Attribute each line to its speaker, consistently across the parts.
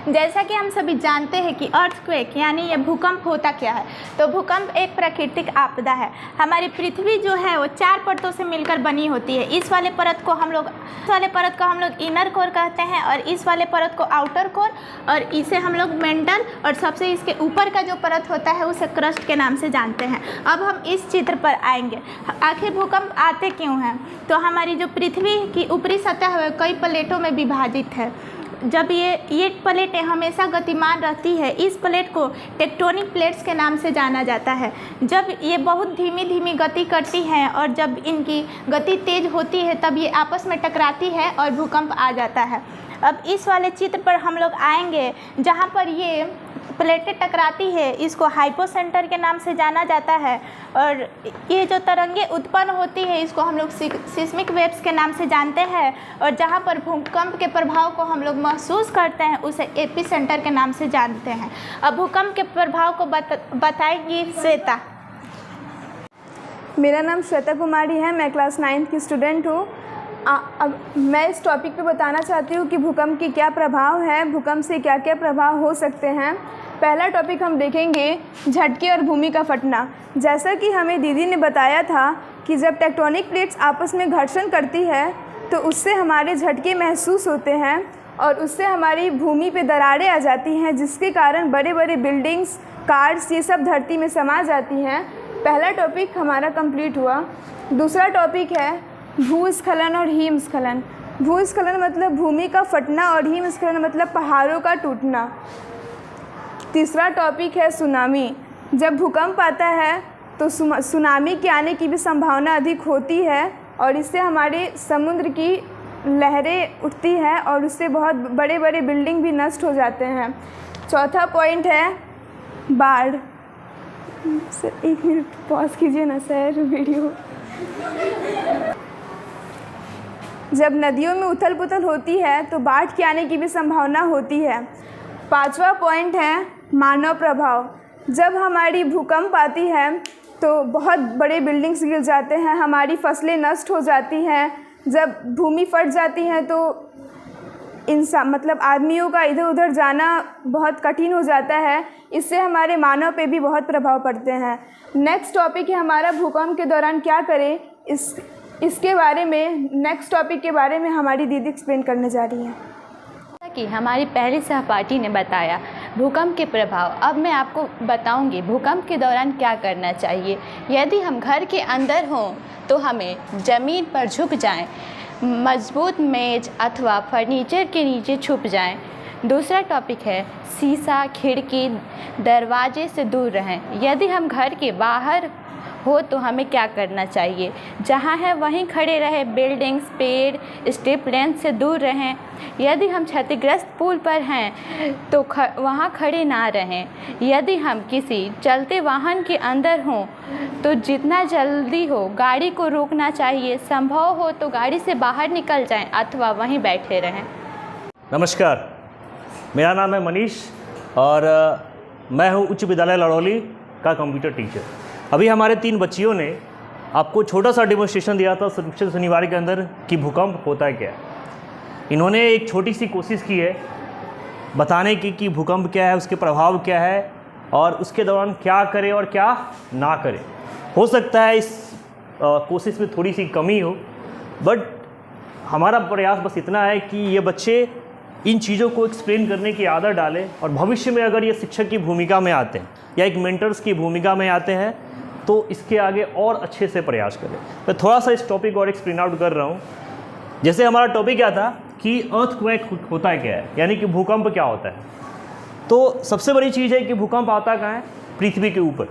Speaker 1: जैसा कि हम सभी जानते हैं कि अर्थक्वेक यानी ये भूकंप होता क्या है। तो भूकंप एक प्राकृतिक आपदा है। हमारी पृथ्वी जो है वो 4 परतों से मिलकर बनी होती है। इस वाले परत को हम लोग इनर कोर कहते हैं और इस वाले परत को आउटर कोर, और इसे हम लोग मेंटल, और सबसे इसके ऊपर का जो परत होता है उसे क्रस्ट के नाम से जानते हैं। अब हम इस चित्र पर आएंगे। आखिर भूकंप आते क्यों हैं? तो हमारी जो पृथ्वी की ऊपरी सतह है कई प्लेटों में विभाजित है। जब ये प्लेटें हमेशा गतिमान रहती है, इस प्लेट को टेक्टोनिक प्लेट्स के नाम से जाना जाता है। जब ये बहुत धीमी धीमी गति करती हैं और जब इनकी गति तेज होती है तब ये आपस में टकराती है और भूकंप आ जाता है। अब इस वाले चित्र पर हम लोग आएंगे जहाँ पर ये प्लेटें टकराती है, इसको हाइपोसेंटर के नाम से जाना जाता है। और ये जो तरंगे उत्पन्न होती है इसको हम लोग सिस्मिक वेव्स के नाम से जानते हैं। और जहाँ पर भूकंप के प्रभाव को हम लोग महसूस करते हैं उसे एपिसेंटर के नाम से जानते हैं। अब भूकंप के प्रभाव को बताएंगी श्वेता।
Speaker 2: मेरा नाम श्वेता कुमारी है, मैं क्लास 9th की स्टूडेंट हूँ। अब मैं इस टॉपिक पे बताना चाहती हूँ कि भूकंप की क्या प्रभाव है, भूकंप से क्या क्या प्रभाव हो सकते हैं। पहला टॉपिक हम देखेंगे झटके और भूमि का फटना। जैसा कि हमें दीदी ने बताया था कि जब टेक्टोनिक प्लेट्स आपस में घर्षण करती है तो उससे हमारे झटके महसूस होते हैं और उससे हमारी भूमि पे दरारें आ जाती हैं, जिसके कारण बड़े बड़े बिल्डिंग्स, कार्स, ये सब धरती में समा जाती हैं। पहला टॉपिक हमारा कंप्लीट हुआ। दूसरा टॉपिक है भूस्खलन और हिमस्खलन। भूस्खलन मतलब भूमि का फटना और हिमस्खलन मतलब पहाड़ों का टूटना। तीसरा टॉपिक है सुनामी। जब भूकंप आता है तो सुनामी के आने की भी संभावना अधिक होती है और इससे हमारे समुद्र की लहरें उठती हैं और उससे बहुत बड़े बड़े बिल्डिंग भी नष्ट हो जाते हैं। चौथा पॉइंट है बाढ़। सर 1 मिनट पॉज कीजिए ना सर वीडियो। जब नदियों में उथल पुथल होती है तो बाढ़ के आने की भी संभावना होती है। 5वां पॉइंट है मानव प्रभाव। जब हमारी भूकंप आती है तो बहुत बड़े बिल्डिंग्स गिर जाते हैं, हमारी फसलें नष्ट हो जाती हैं। जब भूमि फट जाती है तो मतलब आदमियों का इधर उधर जाना बहुत कठिन हो जाता है। इससे हमारे मानव पे भी बहुत प्रभाव पड़ते हैं। नेक्स्ट टॉपिक है हमारा भूकंप के दौरान क्या करें। इसके बारे में नेक्स्ट टॉपिक के बारे में हमारी दीदी एक्सप्लेन करने जा रही हैं।
Speaker 3: कि हमारी पहली सहपाठी ने बताया भूकंप के प्रभाव। अब मैं आपको बताऊंगी भूकंप के दौरान क्या करना चाहिए। यदि हम घर के अंदर हों तो हमें ज़मीन पर झुक जाएं, मजबूत मेज अथवा फर्नीचर के नीचे छुप जाएं। दूसरा टॉपिक है शीशा, खिड़की, दरवाजे से दूर रहें। यदि हम घर के बाहर हो तो हमें क्या करना चाहिए, जहाँ है वहीं खड़े रहें। बिल्डिंग्स, पेड़, स्ट्रिप लाइन से दूर रहें। यदि हम क्षतिग्रस्त पुल पर हैं तो वहाँ खड़े ना रहें। यदि हम किसी चलते वाहन के अंदर हों तो जितना जल्दी हो गाड़ी को रोकना चाहिए। संभव हो तो गाड़ी से बाहर निकल जाएं अथवा वहीं बैठे रहें।
Speaker 4: नमस्कार, मेरा नाम है मनीष और मैं हूँ उच्च विद्यालय लड़ौली का कंप्यूटर टीचर। अभी हमारे 3 बच्चियों ने आपको छोटा सा डेमोन्स्ट्रेशन दिया था शनिवार के अंदर कि भूकंप होता है क्या। इन्होंने एक छोटी सी कोशिश की है बताने की कि भूकंप क्या है, उसके प्रभाव क्या है और उसके दौरान क्या करें और क्या ना करें। हो सकता है इस कोशिश में थोड़ी सी कमी हो, बट हमारा प्रयास बस इतना है कि ये बच्चे इन चीज़ों को एक्सप्लेन करने की आदत डालें और भविष्य में अगर ये शिक्षक की भूमिका में आते हैं या एक मेंटर्स की भूमिका में आते हैं तो इसके आगे और अच्छे से प्रयास करें। मैं थोड़ा सा इस टॉपिक को और एक्सप्लेन आउट कर रहा हूँ। जैसे हमारा टॉपिक क्या था कि अर्थक्वेक होता है क्या है, यानी कि भूकंप क्या होता है। तो सबसे बड़ी चीज़ है कि भूकंप आता कहाँ है, पृथ्वी के ऊपर,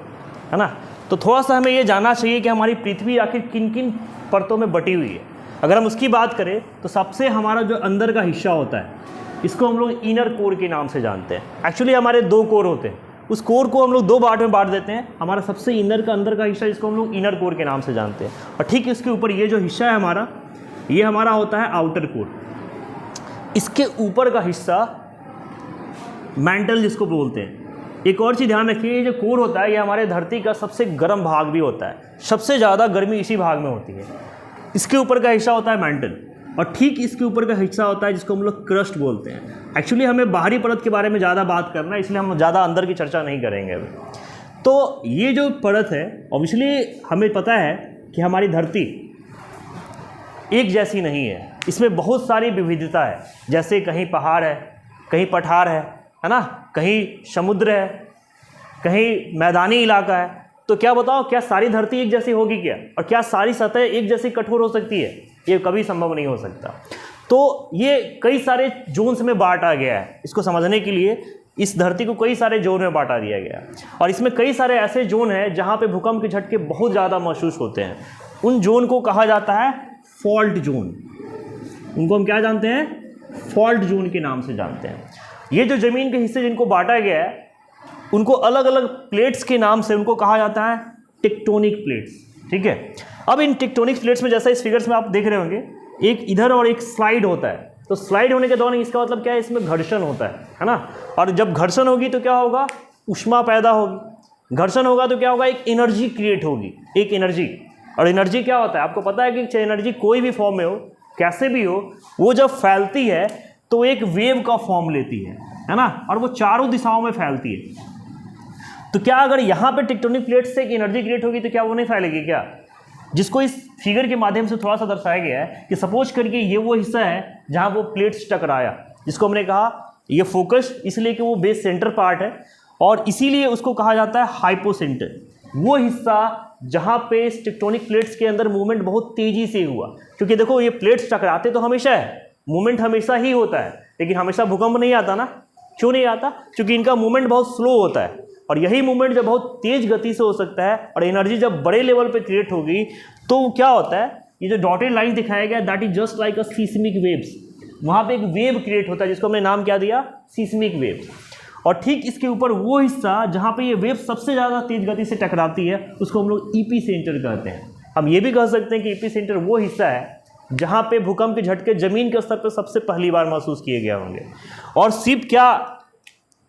Speaker 4: है ना। तो थोड़ा सा हमें ये जानना चाहिए कि हमारी पृथ्वी आखिर किन किन परतों में बटी हुई है। अगर हम उसकी बात करें तो सबसे हमारा जो अंदर का हिस्सा होता है इसको हम लोग इनर कोर के नाम से जानते हैं। एक्चुअली हमारे 2 कोर होते हैं, उस कोर को हम लोग 2 पार्ट में बांट देते हैं। हमारा सबसे इनर का अंदर का हिस्सा जिसको हम लोग इनर कोर के नाम से जानते हैं, और ठीक इसके ऊपर ये जो हिस्सा है हमारा, ये हमारा होता है आउटर कोर। इसके ऊपर का हिस्सा मेंटल जिसको बोलते हैं। एक और चीज़ ध्यान रखिए, ये जो कोर होता है ये हमारे धरती का सबसे गर्म भाग भी होता है। सबसे ज़्यादा गर्मी इसी भाग में होती है। इसके ऊपर का हिस्सा होता है मेंटल और ठीक इसके ऊपर का हिस्सा होता है जिसको हम लोग क्रस्ट बोलते हैं। एक्चुअली हमें बाहरी परत के बारे में ज़्यादा बात करना है, इसलिए हम ज़्यादा अंदर की चर्चा नहीं करेंगे अभी। तो ये जो परत है, ऑब्वियसली हमें पता है कि हमारी धरती एक जैसी नहीं है, इसमें बहुत सारी विविधता है। जैसे कहीं पहाड़ है, कहीं पठार है ना, कहीं समुद्र है, कहीं मैदानी इलाका है। तो क्या बताओ, क्या सारी धरती एक जैसी होगी क्या? और क्या सारी सतह एक जैसी कठोर हो सकती है? ये कभी संभव नहीं हो सकता। तो ये कई सारे जोन्स में बांटा गया है। इसको समझने के लिए इस धरती को कई सारे जोन में बांटा दिया गया है, और इसमें कई सारे ऐसे जोन हैं जहाँ पे भूकंप के झटके बहुत ज़्यादा महसूस होते हैं। उन जोन को कहा जाता है फॉल्ट जोन। उनको हम क्या जानते हैं? फॉल्ट जोन के नाम से जानते हैं। ये जो ज़मीन के हिस्से जिनको बांटा गया है, उनको अलग अलग प्लेट्स के नाम से उनको कहा जाता है टेक्टोनिक प्लेट्स। ठीक है, अब इन टेक्टोनिक प्लेट्स में जैसा इस फिगर्स में आप देख रहे होंगे, एक इधर और एक स्लाइड होता है। तो स्लाइड होने के दौरान इसका मतलब क्या है? इसमें घर्षण होता है ना। और जब घर्षण होगी तो क्या होगा? उष्मा पैदा होगी। घर्षण होगा तो क्या होगा? एक एनर्जी क्रिएट होगी, एक एनर्जी। और एनर्जी क्या होता है? आपको पता है कि एनर्जी कोई भी फॉर्म में हो, कैसे भी हो, वो जब फैलती है तो एक वेव का फॉर्म लेती है ना, और वो चारों दिशाओं में फैलती है। तो क्या अगर यहाँ पे टेक्टोनिक प्लेट्स से एक एनर्जी क्रिएट होगी तो क्या वो नहीं फैलेगी क्या? जिसको इस फिगर के माध्यम से थोड़ा सा दर्शाया गया है कि सपोज करके ये वो हिस्सा है जहाँ वो प्लेट्स टकराया, जिसको हमने कहा ये फोकस, इसलिए कि वो बेस सेंटर पार्ट है, और इसीलिए उसको कहा जाता है हाइपोसेंटर। वो हिस्सा जहाँ पे इस टेक्टोनिक प्लेट्स के अंदर मूवमेंट बहुत तेज़ी से हुआ, क्योंकि देखो ये प्लेट्स टकराते तो हमेशा है, मूवमेंट हमेशा ही होता है, लेकिन हमेशा भूकंप नहीं आता ना। क्यों नहीं आता? क्योंकि इनका मूवमेंट बहुत स्लो होता है, और यही मूवमेंट जब बहुत तेज़ गति से हो सकता है और एनर्जी जब बड़े लेवल पे क्रिएट होगी तो क्या होता है? ये जो डॉटेड लाइन दिखाया गया, that is just like a seismic waves. वहाँ पे एक वेव क्रिएट होता है जिसको हमने नाम क्या दिया? Seismic waves. और ठीक इसके ऊपर वो हिस्सा जहाँ पे ये वेव सबसे ज़्यादा तेज गति से टकराती है, उसको हम लोग ईपी सेंटर कहते हैं। हम ये भी कह सकते हैं कि ईपी सेंटर वो हिस्सा है जहाँ पे भूकंप के झटके ज़मीन के स्तर पर सबसे पहली बार महसूस किए गए होंगे। और सिर्फ क्या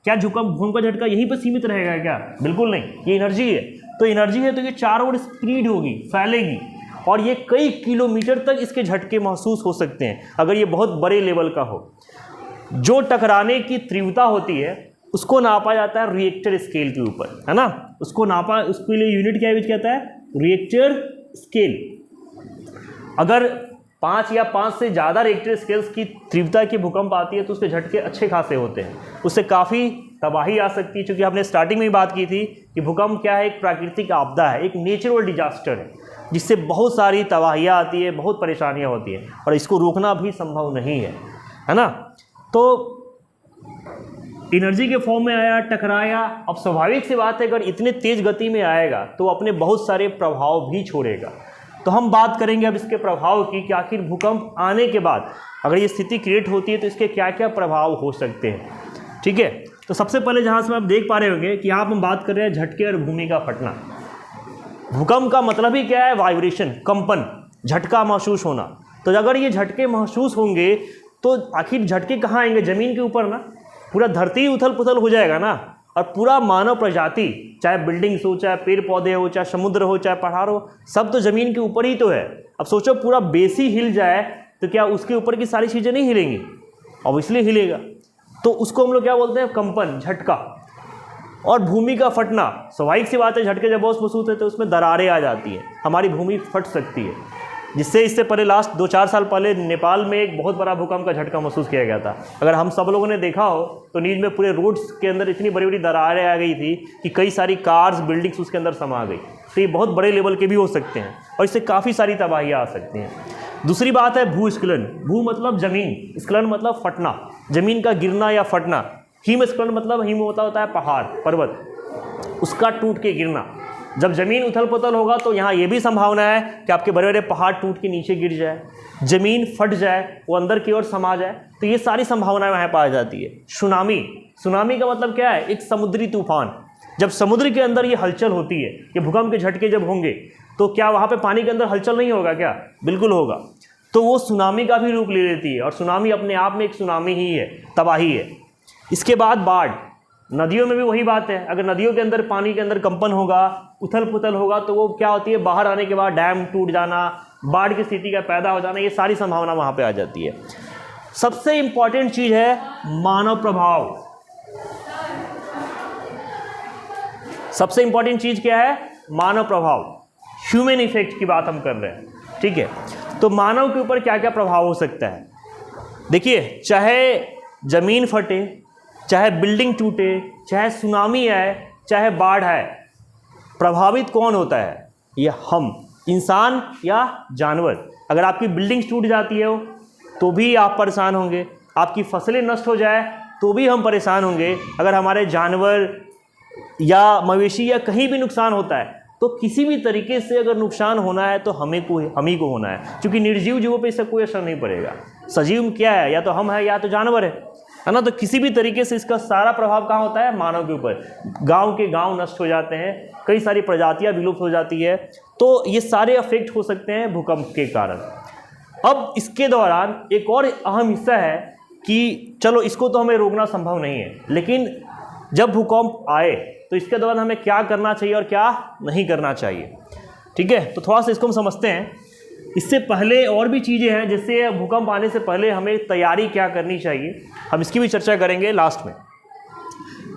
Speaker 4: भूकंप का झटका यहीं पर सीमित रहेगा क्या? बिल्कुल नहीं, ये एनर्जी है। तो एनर्जी है तो ये चारों ओर स्प्रेड होगी, फैलेगी, और ये कई किलोमीटर तक इसके झटके महसूस हो सकते हैं अगर ये बहुत बड़े लेवल का हो। जो टकराने की तीव्रता होती है उसको नापा जाता है रिएक्टर स्केल के ऊपर, है ना। उसको नापा, उसके लिए यूनिट क्या यूज कहता है? Richter scale. अगर 5 या 5 से ज़्यादा रिएक्टर स्केल्स की तीव्रता की भूकंप आती है तो उसके झटके अच्छे खासे होते हैं, उससे काफ़ी तबाही आ सकती है। क्योंकि हमने स्टार्टिंग में ही बात की थी कि भूकंप क्या है? एक प्राकृतिक आपदा है, एक नेचुरल डिजास्टर है, जिससे बहुत सारी तबाहियाँ आती है, बहुत परेशानियाँ होती हैं, और इसको रोकना भी संभव नहीं है ना। तो एनर्जी के फॉर्म में आया, टकराया। अब स्वाभाविक सी बात है, अगर इतने तेज़ गति में आएगा तो अपने बहुत सारे प्रभाव भी छोड़ेगा। तो हम बात करेंगे अब इसके प्रभाव की कि आखिर भूकंप आने के बाद अगर ये स्थिति क्रिएट होती है तो इसके क्या क्या प्रभाव हो सकते हैं। ठीक है, तो सबसे पहले जहाँ से आप देख पा रहे होंगे कि यहाँ हम बात कर रहे हैं झटके और भूमि का फटना। भूकंप का मतलब ही क्या है? वाइब्रेशन, कंपन, झटका महसूस होना। तो अगर ये झटके महसूस होंगे तो आखिर झटके कहाँ आएंगे? ज़मीन के ऊपर ना। पूरा धरती उथल पुथल हो जाएगा ना, और पूरा मानव प्रजाति, चाहे बिल्डिंग्स हो, चाहे पेड़ पौधे हो, चाहे समुद्र हो, चाहे पहाड़ हो, सब तो ज़मीन के ऊपर ही तो है। अब सोचो पूरा बेस ही हिल जाए तो क्या उसके ऊपर की सारी चीज़ें नहीं हिलेंगी? ऑब्वियसली हिलेगा। तो उसको हम लोग क्या बोलते हैं? कंपन, झटका। और भूमि का फटना, स्वाभाविक सी बात है, झटके जब बहुत महसूस होते हैं तो उसमें दरारें आ जाती हैं, हमारी भूमि फट सकती है। जिससे इससे पहले लास्ट 2-4 साल पहले नेपाल में एक बहुत बड़ा भूकंप का झटका महसूस किया गया था। अगर हम सब लोगों ने देखा हो तो न्यूज़ में पूरे रोड्स के अंदर इतनी बड़ी बड़ी दरारें आ गई थी कि कई सारी कार्स, बिल्डिंग्स उसके अंदर समा गई। तो ये बहुत बड़े लेवल के भी हो सकते हैं और इससे काफ़ी सारी तबाहियाँ आ सकती हैं। दूसरी बात है भूस्खलन। भू मतलब ज़मीन, स्खलन मतलब फटना, ज़मीन का गिरना या फटना। हिमस्खलन मतलब हिम होता है पहाड़, पर्वत, उसका टूट के गिरना। जब ज़मीन उथल पुथल होगा तो यहाँ ये भी संभावना है कि आपके बड़े बड़े पहाड़ टूट के नीचे गिर जाए, ज़मीन फट जाए, वो अंदर की ओर समा जाए। तो ये सारी संभावनाएं वहाँ पाई जाती है। सुनामी, सुनामी का मतलब क्या है? एक समुद्री तूफान। जब समुद्र के अंदर ये हलचल होती है, ये भूकंप के झटके जब होंगे तो क्या वहाँ पे पानी के अंदर हलचल नहीं होगा क्या? बिल्कुल होगा। तो वो सुनामी का भी रूप ले लेती है, और सुनामी अपने आप में एक सुनामी ही है, तबाही है। इसके बाद बाढ़। नदियों में भी वही बात है। अगर नदियों के अंदर पानी के अंदर कंपन होगा, उथल पुथल होगा, तो वो क्या होती है? बाहर आने के बाद डैम टूट जाना, बाढ़ की स्थिति का पैदा हो जाना, ये सारी संभावना वहाँ पे आ जाती है। सबसे इम्पॉर्टेंट चीज़ है मानव प्रभाव। सबसे इम्पॉर्टेंट चीज़ क्या है? मानव प्रभाव, ह्यूमन इफेक्ट की बात हम कर रहे हैं, ठीक है। तो मानव के ऊपर क्या क्या प्रभाव हो सकता है? देखिए, चाहे ज़मीन फटे, चाहे बिल्डिंग टूटे, चाहे सुनामी आए, चाहे बाढ़ आए, प्रभावित कौन होता है? ये हम, इंसान या जानवर। अगर आपकी बिल्डिंग टूट जाती है तो भी आप परेशान होंगे, आपकी फसलें नष्ट हो जाए तो भी हम परेशान होंगे, अगर हमारे जानवर या मवेशी या कहीं भी नुकसान होता है तो किसी भी तरीके से अगर नुकसान होना है तो हम ही को होना है, क्योंकि निर्जीव जीवों पे इसका कोई असर नहीं पड़ेगा। सजीव क्या है? या तो हम है या तो जानवर है ना। तो किसी भी तरीके से इसका सारा प्रभाव कहाँ होता है? मानव के ऊपर। गांव के गांव नष्ट हो जाते हैं, कई सारी प्रजातियां विलुप्त हो जाती है, तो ये सारे अफेक्ट हो सकते हैं भूकंप के कारण। अब इसके दौरान एक और अहम हिस्सा है कि चलो इसको तो हमें रोकना संभव नहीं है, लेकिन जब भूकंप आए तो इसके दौरान हमें क्या करना चाहिए और क्या नहीं करना चाहिए, ठीक है। तो थोड़ा सा इसको हम समझते हैं। इससे पहले और भी चीज़ें हैं, जैसे भूकंप आने से पहले हमें तैयारी क्या करनी चाहिए, हम इसकी भी चर्चा करेंगे लास्ट में।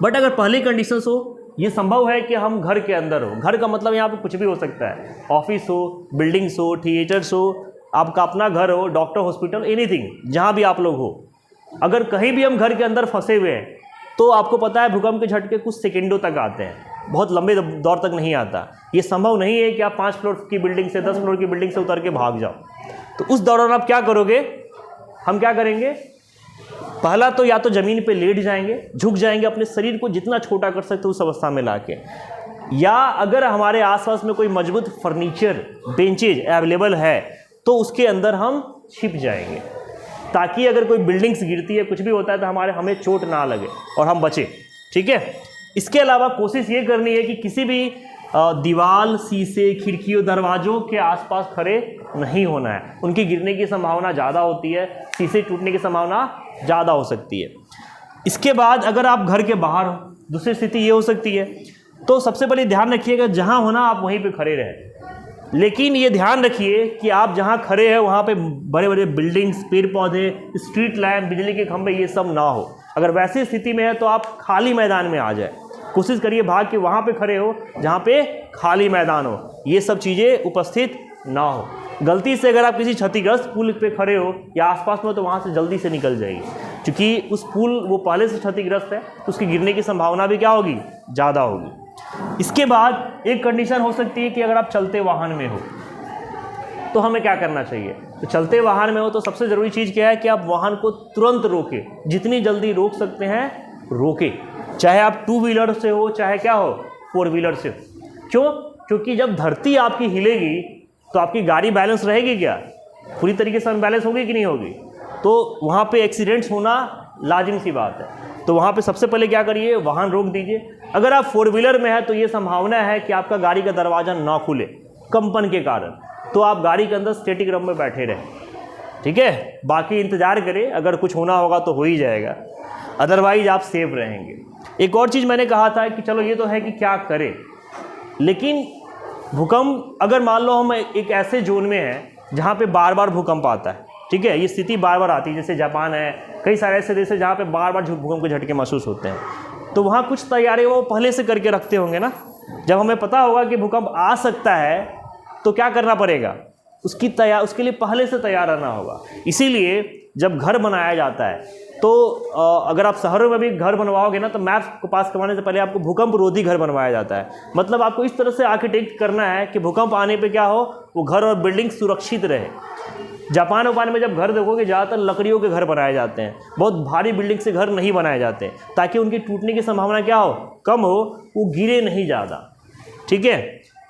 Speaker 4: बट अगर पहली कंडीशंस हो, ये संभव है कि हम घर के अंदर हो। घर का मतलब यहाँ पे कुछ भी हो सकता है, ऑफिस हो, बिल्डिंग्स हो, थिएटर्स हो, आपका अपना घर हो, डॉक्टर, हॉस्पिटल, एनीथिंग, जहाँ भी आप लोग हो। अगर कहीं भी हम घर के अंदर फंसे हुए हैं तो आपको पता है भूकंप के झटके कुछ सेकंडों तक आते हैं, बहुत लंबे दौर तक नहीं आता। ये संभव नहीं है कि आप 5 फ्लोर की बिल्डिंग से 10 फ्लोर की बिल्डिंग से उतर के भाग जाओ। तो उस दौरान आप क्या करोगे? हम क्या करेंगे? पहला तो या तो ज़मीन पे लेट जाएंगे, झुक जाएंगे, अपने शरीर को जितना छोटा कर सकते उस अवस्था में लाके, या अगर हमारे आसपास में कोई मजबूत फर्नीचर, बेंचेज अवेलेबल है तो उसके अंदर हम छिप जाएंगे, ताकि अगर कोई बिल्डिंग्स गिरती है, कुछ भी होता है तो हमें चोट ना लगे और हम बचें, ठीक है। इसके अलावा कोशिश ये करनी है कि किसी भी दीवार, शीशे, खिड़कियों, दरवाज़ों के आसपास खड़े नहीं होना है। उनकी गिरने की संभावना ज़्यादा होती है, शीशे टूटने की संभावना ज़्यादा हो सकती है। इसके बाद अगर आप घर के बाहर हो, दूसरी स्थिति ये हो सकती है, तो सबसे पहले ध्यान रखिएगा जहाँ होना आप वहीं पर खड़े रहें। लेकिन ये ध्यान रखिए कि आप जहाँ खड़े हैं वहाँ पे बड़े बड़े बिल्डिंग्स, पेड़ पौधे, स्ट्रीट लैंप, बिजली के खंभे, ये सब ना हो। अगर वैसी स्थिति में है तो आप खाली मैदान में आ जाए। कोशिश करिए भाग के वहाँ पे खड़े हो जहाँ पे खाली मैदान हो, ये सब चीज़ें उपस्थित ना हो। गलती से अगर आप किसी क्षतिग्रस्त पुल पे खड़े हो या आसपास में, तो वहाँ से जल्दी से निकल जाइए, क्योंकि उस पुल वो पहले से क्षतिग्रस्त है, तो उसकी गिरने की संभावना भी क्या होगी? ज़्यादा होगी। इसके बाद एक कंडीशन हो सकती है कि अगर आप चलते वाहन में हो तो हमें क्या करना चाहिए? तो चलते वाहन में हो तो सबसे ज़रूरी चीज़ क्या है कि आप वाहन को तुरंत रोकें, जितनी जल्दी रोक सकते हैं रोकें, चाहे आप 2 व्हीलर से हो, चाहे क्या हो 4 व्हीलर से। क्यों? क्योंकि जब धरती आपकी हिलेगी तो आपकी गाड़ी बैलेंस रहेगी क्या? पूरी तरीके से अनबैलेंस होगी कि नहीं होगी? तो वहाँ पे एक्सीडेंट्स होना लाजिम सी बात है। तो वहाँ पे सबसे पहले क्या करिए? वाहन रोक दीजिए। अगर आप 4 व्हीलर में है तो ये संभावना है कि आपका गाड़ी का दरवाज़ा ना खुले कंपन के कारण, तो आप गाड़ी के अंदर स्टैटिक रम में बैठे रहें, ठीक है। बाकी इंतज़ार करें, अगर कुछ होना होगा तो हो ही जाएगा, अदरवाइज आप सेफ रहेंगे। एक और चीज़ मैंने कहा था कि चलो ये तो है कि क्या करें, लेकिन भूकंप अगर मान लो हम एक ऐसे जोन में हैं जहाँ पे बार बार भूकंप आता है, ठीक है, ये स्थिति बार बार आती है, जैसे जापान है, कई सारे ऐसे देश हैं जहाँ पे बार बार भूकंप के झटके महसूस होते हैं, तो वहाँ कुछ तैयारी वो पहले से करके रखते होंगे ना। जब हमें पता होगा कि भूकंप आ सकता है तो क्या करना पड़ेगा? उसके लिए पहले से तैयार रहना होगा। इसीलिए जब घर बनाया जाता है तो अगर आप शहरों में भी घर बनवाओगे ना, तो मैप्स को पास करवाने से पहले आपको भूकंप रोधी घर बनवाया जाता है। मतलब आपको इस तरह से आर्किटेक्ट करना है कि भूकंप आने पे क्या हो, वो घर और बिल्डिंग सुरक्षित रहे। जापान वापान में जब घर देखोगे ज़्यादातर लकड़ियों के घर बनाए जाते हैं, बहुत भारी बिल्डिंग से घर नहीं बनाए जाते, ताकि उनकी टूटने की संभावना क्या हो, कम हो, वो गिरे नहीं ज़्यादा, ठीक है।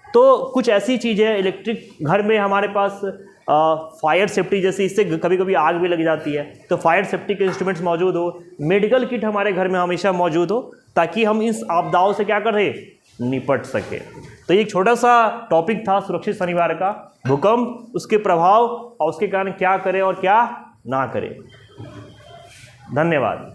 Speaker 4: तो कुछ ऐसी चीज़ें इलेक्ट्रिक घर में हमारे पास फायर सेफ्टी जैसे, इससे कभी कभी आग भी लग जाती है, तो फायर सेफ्टी के इंस्ट्रूमेंट्स मौजूद हो, मेडिकल किट हमारे घर में हमेशा मौजूद हो, ताकि हम इस आपदाओं से क्या करें, निपट सके। तो एक छोटा सा टॉपिक था सुरक्षित शनिवार का, भूकंप, उसके प्रभाव और उसके कारण क्या करें और क्या ना करें। धन्यवाद।